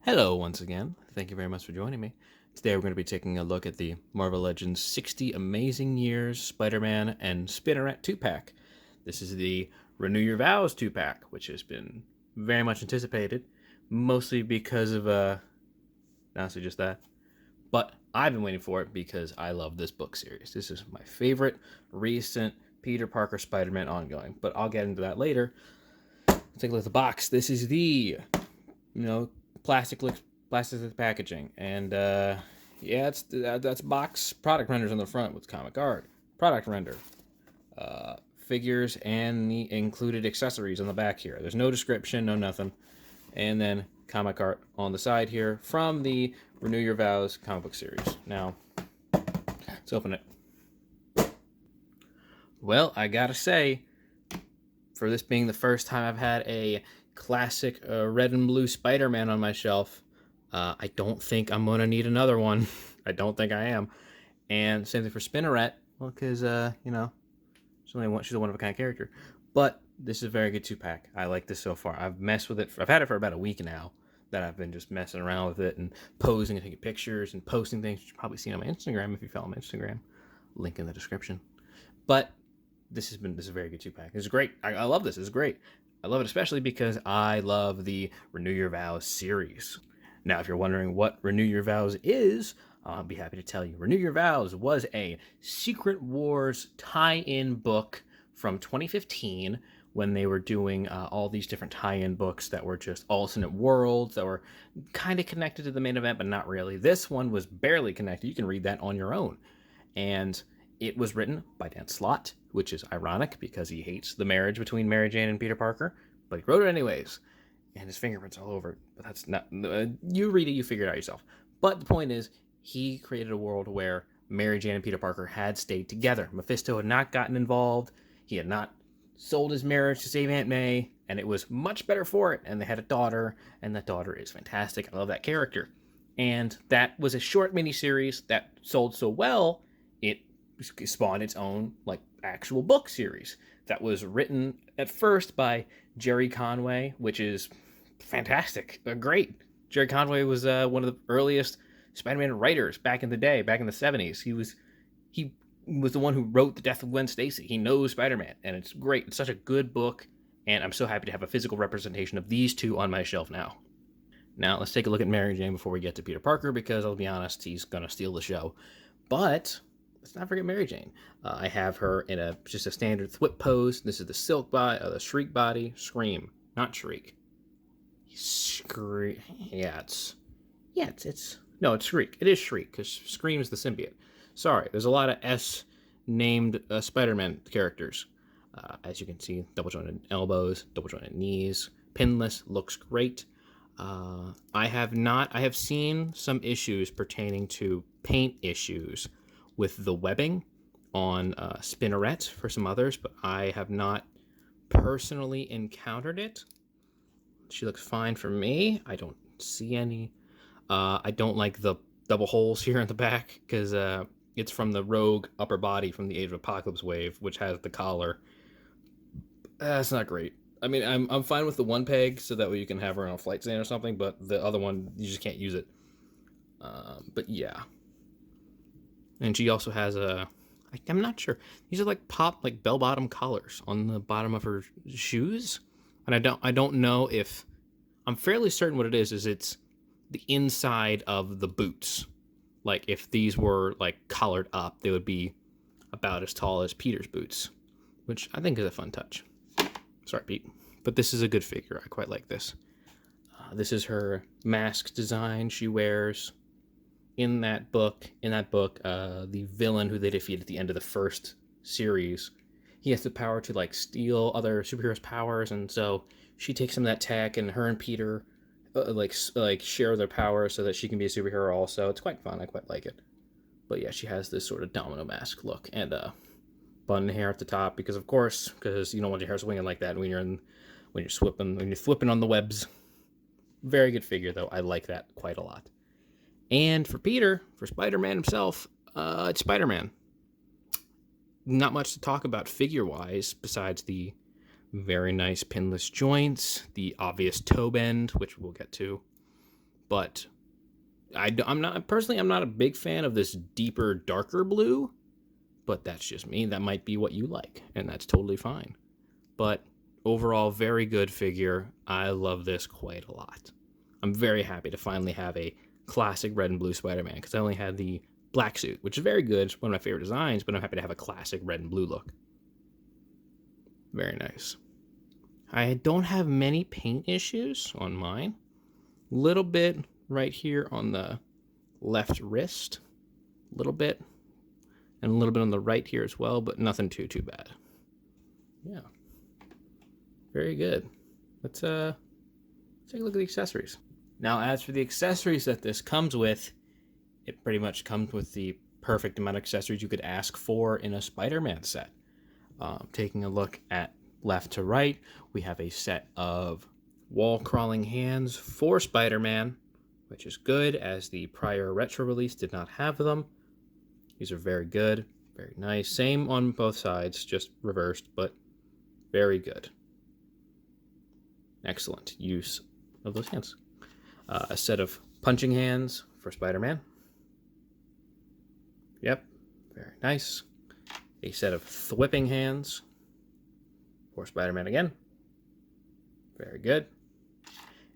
Hello once again. Thank you very much for joining me. Today we're going to be taking a look at the Marvel Legends 60 Amazing Years Spider-Man and Spinneret 2-pack. This is the Renew Your Vows 2-pack, which has been very much anticipated, mostly because of, honestly just that. But I've been waiting for it because I love this book series. This is my favorite recent Peter Parker Spider-Man ongoing, but I'll get into that later. Let's take a look at the box. This is the, plastic packaging, and yeah, that's box product renders on the front with comic art, product render, figures, and the included accessories on the back here. There's no description, no nothing, and then comic art on the side here from the Renew Your Vows comic book series. Now, let's open it. Well, I gotta say, for this being the first time I've had a classic red and blue Spider-Man on my shelf, I don't think I'm going to need another one. I don't think I am. And same thing for Spinneret. Well, because, she's a one-of-a-kind character. But this is a very good 2-pack. I like this so far. I've messed with it. I've had it for about a week now that I've been just messing around with it and posing and taking pictures and posting things. You've probably seen on my Instagram if you follow my Instagram. Link in the description. But this is a very good 2-pack. It's great. I love this. It's great. I love it especially because I love the Renew Your Vows series. Now, if you're wondering what Renew Your Vows is, I'll be happy to tell you. Renew Your Vows was a Secret Wars tie-in book from 2015 when they were doing all these different tie-in books that were just alternate worlds that were kind of connected to the main event, but not really. This one was barely connected. You can read that on your own. And it was written by Dan Slott, which is ironic because he hates the marriage between Mary Jane and Peter Parker, but he wrote it anyways, and his fingerprints all over it. But that's not... you read it, you figure it out yourself. But the point is, he created a world where Mary Jane and Peter Parker had stayed together. Mephisto had not gotten involved. He had not sold his marriage to save Aunt May, and it was much better for it. And they had a daughter, and that daughter is fantastic. I love that character. And that was a short miniseries that sold so well, it spawned its own actual book series that was written at first by Jerry Conway, which is fantastic, great. Jerry Conway was one of the earliest Spider-Man writers back in the day, back in the 70s. He was the one who wrote The Death of Gwen Stacy. He knows Spider-Man, and it's great. It's such a good book, and I'm so happy to have a physical representation of these two on my shelf now. Now, let's take a look at Mary Jane before we get to Peter Parker, because I'll be honest, he's going to steal the show. But let's not forget Mary Jane. I have her in just a standard THWIP pose. This is the silk body, the shriek body. Scream, not shriek. Scream. It's shriek. It is shriek because Scream is the symbiote. Sorry, there's a lot of S named Spider-Man characters. As you can see, double jointed elbows, double jointed knees, pinless, looks great. I have seen some issues pertaining to paint issues with the webbing on Spinneret for some others, but I have not personally encountered it. She looks fine for me. I don't see any. I don't like the double holes here in the back because it's from the Rogue upper body from the Age of Apocalypse wave, which has the collar. That's not great. I mean, I'm fine with the one peg so that way you can have her on a flight stand or something, but the other one, you just can't use it. But yeah. And she also has I'm not sure. These are like bell-bottom collars on the bottom of her shoes. And I don't know if... I'm fairly certain what it is it's the inside of the boots. Like, if these were, collared up, they would be about as tall as Peter's boots, which I think is a fun touch. Sorry, Pete. But this is a good figure. I quite like this. This is her mask design she wears. In that book, the villain who they defeat at the end of the first series, he has the power to steal other superheroes' powers, and so she takes some of that tech, and her and Peter share their powers so that she can be a superhero also. It's quite fun. I quite like it. But yeah, she has this sort of domino mask look and bun hair at the top because you don't want your hair swinging like that when you're flipping on the webs. Very good figure though. I like that quite a lot. And for Peter, for Spider-Man himself, it's Spider-Man. Not much to talk about figure-wise besides the very nice pinless joints, the obvious toe bend, which we'll get to, but I'm not a big fan of this deeper, darker blue, but that's just me. That might be what you like, and that's totally fine. But overall, very good figure. I love this quite a lot. I'm very happy to finally have a classic red and blue Spider-Man, because I only had the black suit, which is very good. It's one of my favorite designs, but I'm happy to have a classic red and blue look. Very nice. I don't have many paint issues on mine. Little bit right here on the left wrist, a little bit, and a little bit on the right here as well, but nothing too bad. Yeah, very good. Let's take a look at the accessories. Now, as for the accessories that this comes with, it pretty much comes with the perfect amount of accessories you could ask for in a Spider-Man set. Taking a look at left to right, we have a set of wall-crawling hands for Spider-Man, which is good, as the prior retro release did not have them. These are very good, very nice. Same on both sides, just reversed, but very good. Excellent use of those hands. A set of punching hands for Spider-Man. Yep, very nice. A set of THWIPing hands for Spider-Man again. Very good.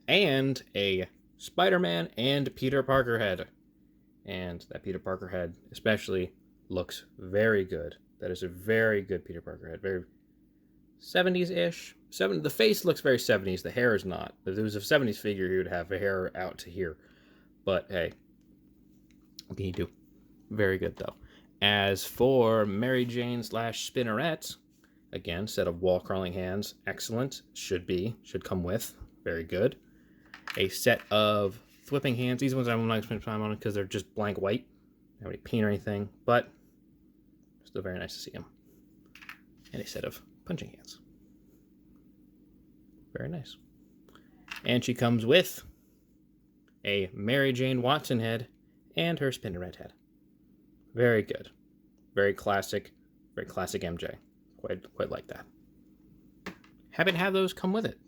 And a Spider-Man and Peter Parker head. And that Peter Parker head especially looks very good. That is a very good Peter Parker head. Very 70s-ish. The face looks very 70s. The hair is not. If it was a 70s figure, he would have a hair out to here. But hey, what can you do? Very good, though. As for Mary Jane / Spinneret, again, set of wall-crawling hands. Excellent. Should come with. Very good. A set of THWIPing hands. These ones I'm not going to spend time on because they're just blank white. I don't have any paint or anything, but still very nice to see them. And a set of punching hands. Very nice. And she comes with a Mary Jane Watson head and her Spinneret head. Very good. Very classic MJ. Quite like that. Happy to have those come with it.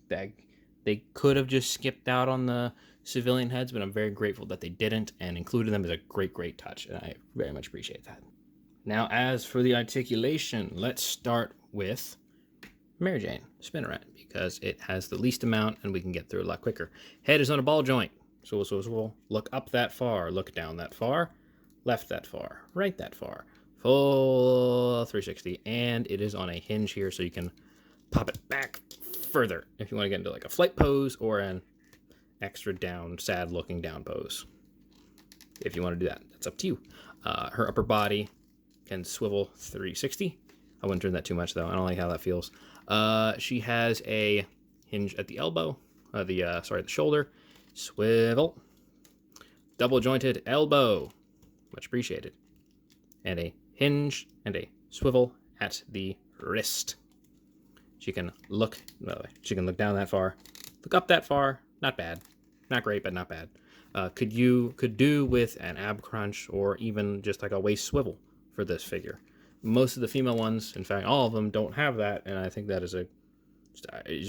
They could have just skipped out on the civilian heads, but I'm very grateful that they didn't, and including them is a great touch, and I very much appreciate that. Now, as for the articulation, let's start with Mary Jane Spinneret, because it has the least amount and we can get through it a lot quicker. Head is on a ball joint, so we'll look up that far, look down that far, left that far, right that far, full 360, and it is on a hinge here, so you can pop it back further if you want to get into like a flight pose or an extra down, sad looking down pose. If you want to do that, that's up to you. Her upper body can swivel 360. I wouldn't turn that too much though. I don't like how that feels. She has a hinge at the elbow, the shoulder, swivel, double jointed elbow, much appreciated, and a hinge and a swivel at the wrist. She can look down that far, look up that far. Not bad, not great, but not bad. Could do with an ab crunch or even just like a waist swivel for this figure. Most of the female ones, in fact, all of them don't have that, and I think that is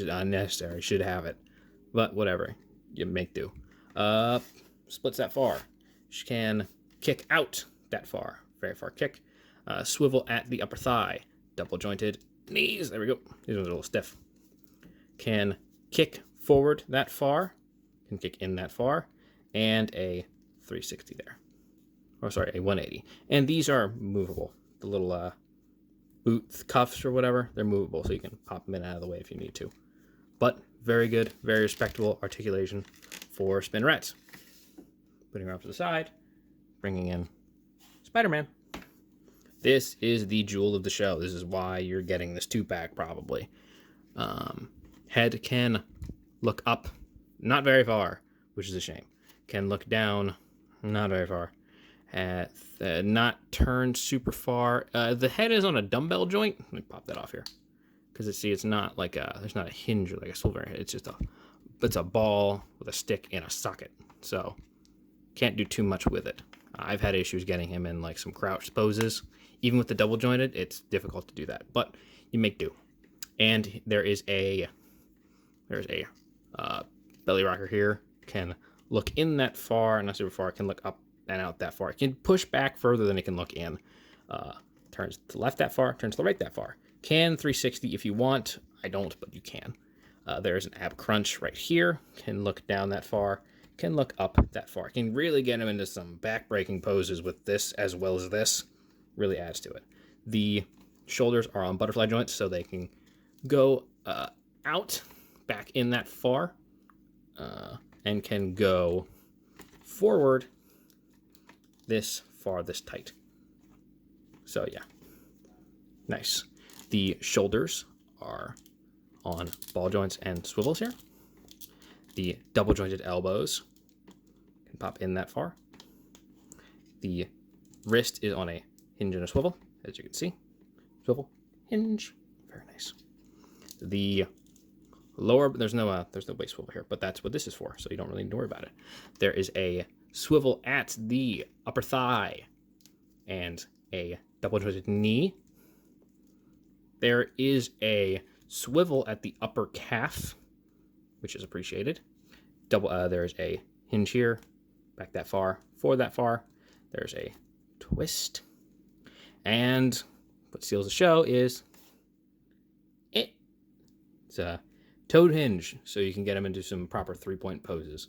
unnecessary. Should have it, but whatever, you make do. Splits that far. She can kick out that far, very far kick. Swivel at the upper thigh, double jointed knees. There we go. These ones are a little stiff. Can kick forward that far, can kick in that far, and a 360 there. Or sorry, a 180. And these are movable. The little boot cuffs or whatever, they're movable, so you can pop them in and out of the way if you need to. But very good, very respectable articulation for Spinneret. Putting her off to the side, bringing in Spider-Man. This is the jewel of the show. This is why you're getting this 2-pack probably. Head can look up, not very far, which is a shame. Can look down, not very far. Not turned super far. The head is on a dumbbell joint. Let me pop that off here, because it's not like there's not a hinge or like a silver head. It's just a ball with a stick and a socket. So can't do too much with it. I've had issues getting him in like some crouched poses. Even with the double jointed, it's difficult to do that, but you make do. And there's a belly rocker here. Can look in that far, not super far. It can look up and out that far. It can push back further than it can look in. Turns to the left that far, turns to the right that far. Can 360 if you want. I don't, but you can. There's an ab crunch right here. Can look down that far. Can look up that far. Can really get him into some back-breaking poses with this as well as this. Really adds to it. The shoulders are on butterfly joints, so they can go out, back in that far, and can go forward this far, this tight. So yeah, nice. The shoulders are on ball joints and swivels here. The double jointed elbows can pop in that far. The wrist is on a hinge and a swivel, as you can see. Swivel, hinge, very nice. The lower, there's no waist swivel here, but that's what this is for, so you don't really need to worry about it. There is a swivel at the upper thigh and a double jointed knee. There is a swivel at the upper calf, which is appreciated. There's a hinge here, back that far, forward that far. There's a twist. And what seals the show is it. It's a toed hinge, so you can get them into some proper three-point poses,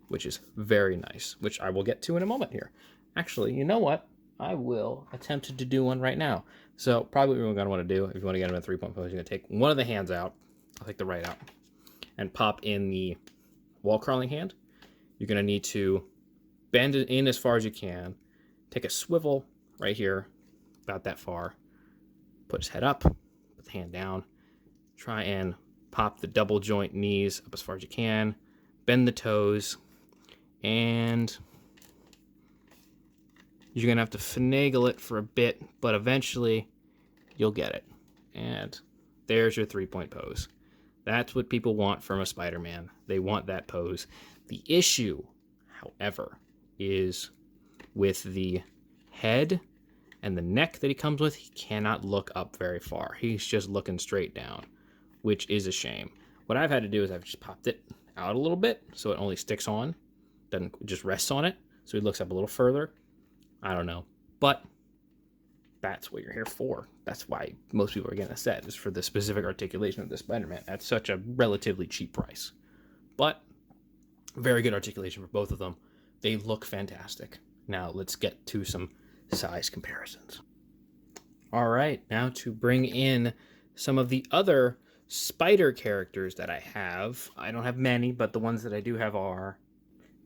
which is very nice, which I will get to in a moment here. Actually, you know what? I will attempt to do one right now. So probably what you're going to want to do, if you want to get him in a three-point pose, you're going to take one of the hands out. I'll take the right out. And pop in the wall crawling hand. You're going to need to bend it in as far as you can. Take a swivel right here, about that far. Put his head up, put the hand down. Try and pop the double joint knees up as far as you can. Bend the toes. And you're going to have to finagle it for a bit, but eventually you'll get it. And there's your three-point pose. That's what people want from a Spider-Man. They want that pose. The issue, however, is with the head and the neck that he comes with, he cannot look up very far. He's just looking straight down, which is a shame. What I've had to do is I've just popped it out a little bit so it only sticks on, doesn't just rests on it, so he looks up a little further. I don't know, but that's what you're here for. That's why most people are getting a set, is for the specific articulation of the Spider-Man at such a relatively cheap price. But very good articulation for both of them. They look fantastic. Now let's get to some size comparisons. All right, now to bring in some of the other spider characters that I have. I don't have many, but the ones that I do have are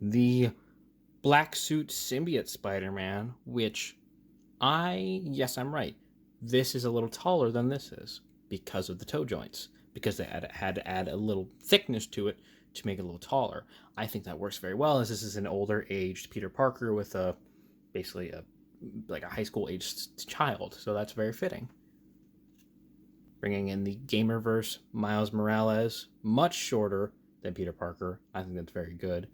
the Black Suit Symbiote Spider-Man, which yes, I'm right. This is a little taller than this is because of the toe joints, because they had to add a little thickness to it to make it a little taller. I think that works very well, as this is an older aged Peter Parker with basically a high school aged child, so that's very fitting. Bringing in the Gamerverse Miles Morales, much shorter than Peter Parker. I think that's very good.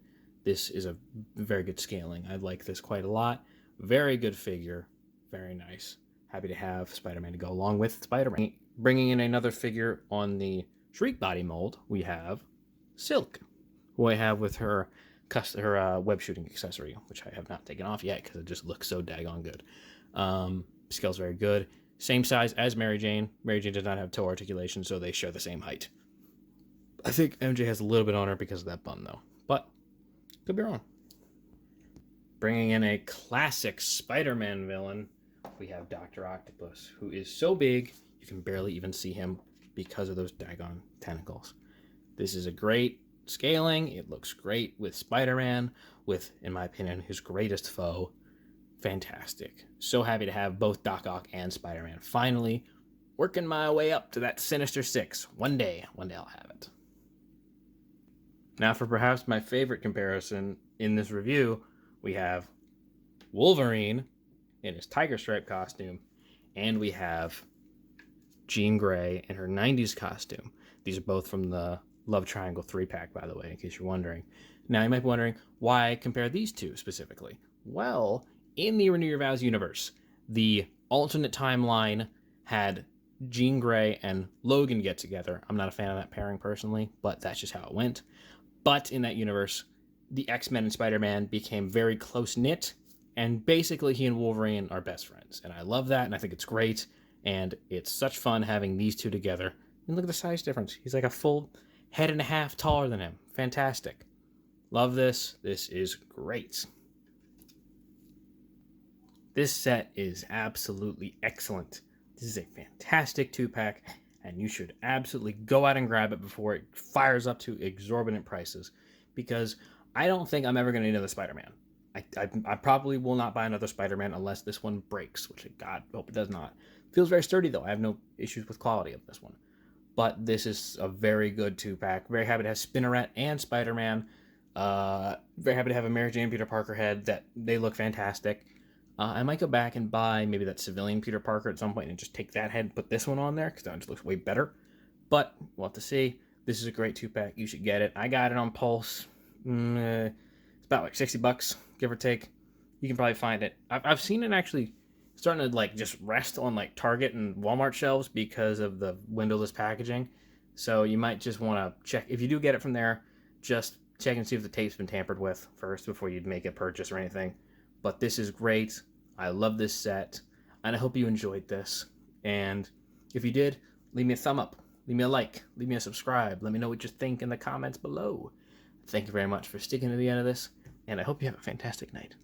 This is a very good scaling. I like this quite a lot. Very good figure. Very nice. Happy to have Spider-Man to go along with Spider-Man. Bringing in another figure on the Shriek body mold, we have Silk, who I have with her web shooting accessory, which I have not taken off yet because it just looks so daggone good. Scale's very good. Same size as Mary Jane. Mary Jane does not have toe articulation, so they share the same height. I think MJ has a little bit on her because of that bun, though. But could be wrong. Bringing in a classic Spider-Man villain, we have Dr. Octopus, who is so big you can barely even see him because of those daggone tentacles. This is a great scaling. It looks great with Spider-Man, with, in my opinion, his greatest foe. Fantastic. So happy to have both Doc Ock and Spider-Man. Finally, working my way up to that Sinister Six. One day I'll have it. Now for perhaps my favorite comparison in this review, we have Wolverine in his tiger stripe costume, and we have Jean Grey in her 90s costume. These are both from the Love Triangle 3-pack, by the way, in case you're wondering. Now you might be wondering, why compare these two specifically? Well, in the Renew Your Vows universe, the alternate timeline had Jean Grey and Logan get together. I'm not a fan of that pairing personally, but that's just how it went. But in that universe, the X-Men and Spider-Man became very close-knit, and basically he and Wolverine are best friends. And I love that, and I think it's great, and it's such fun having these two together. And look at the size difference. He's like a full head and a half taller than him. Fantastic. Love this. This is great. This set is absolutely excellent. This is a fantastic 2-pack, and you should absolutely go out and grab it before it fires up to exorbitant prices, because I don't think I'm ever going to need another Spider-Man. I probably will not buy another Spider-Man unless this one breaks, which God hope it does not. Feels very sturdy, though. I have no issues with quality of this one. But this is a very good 2-pack. Very happy to have Spinneret and Spider-Man. Very happy to have a Mary Jane Peter Parker head. That they look fantastic. I might go back and buy maybe that civilian Peter Parker at some point and just take that head and put this one on there, because that just looks way better. But we'll have to see. This is a great 2-pack. You should get it. I got it on Pulse. It's about like $60, give or take. You can probably find it. I've seen it actually starting to like just rest on like Target and Walmart shelves because of the windowless packaging. So you might just want to check. If you do get it from there, just check and see if the tape's been tampered with first before you make a purchase or anything. But this is great. I love this set, and I hope you enjoyed this. And if you did, leave me a thumb up, leave me a like, leave me a subscribe. Let me know what you think in the comments below. Thank you very much for sticking to the end of this, and I hope you have a fantastic night.